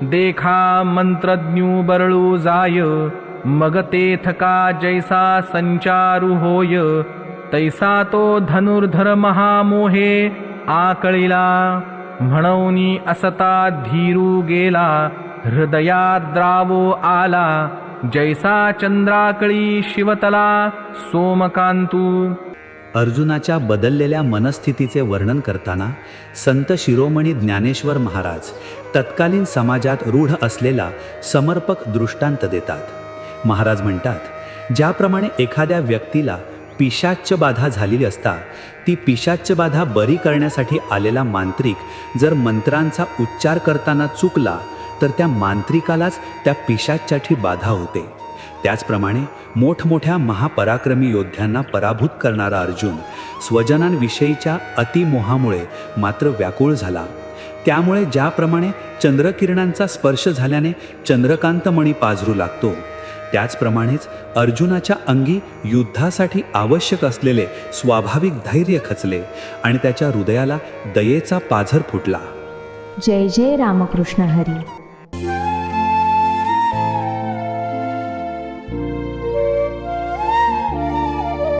देखा मंत्रज्ञू बरळू जाय, मग तेथका जैसा संचारू होय, तैसा तो धनुर्धर महामोहे आकळिला, म्हणूनी असता धीरू गेला, हृदयात द्रावो आला, जैसा चंद्राकळी शिवतला सोमकांतू. अर्जुनाच्या बदललेल्या मनस्थितीचे वर्णन करताना संत शिरोमणी ज्ञानेश्वर महाराज तत्कालीन समाजात रूढ असलेला समर्पक दृष्टांत देतात. महाराज म्हणतात, ज्याप्रमाणे एखाद्या व्यक्तीला पिशाच्च बाधा झालेली असता, ती पिशाच्च बाधा बरी करण्यासाठी आलेला मांत्रिक जर मंत्रांचा उच्चार करताना चुकला तर त्या मांत्रिकालाच त्या पिशाच्च्याची बाधा होते. त्याचप्रमाणे मोठमोठ्या महापराक्रमी योद्ध्यांना पराभूत करणारा अर्जुन स्वजनांविषयीच्या अतिमोहामुळे मात्र व्याकुळ झाला. त्यामुळे ज्याप्रमाणे चंद्रकिरणांचा स्पर्श झाल्याने चंद्रकांतमणी पाझरू लागतो, त्याचप्रमाणेच अर्जुनाच्या अंगी युद्धासाठी आवश्यक असलेले स्वाभाविक धैर्य खचले आणि त्याच्या हृदयाला दयेचा पाझर फुटला. जय जय रामकृष्ण हरी.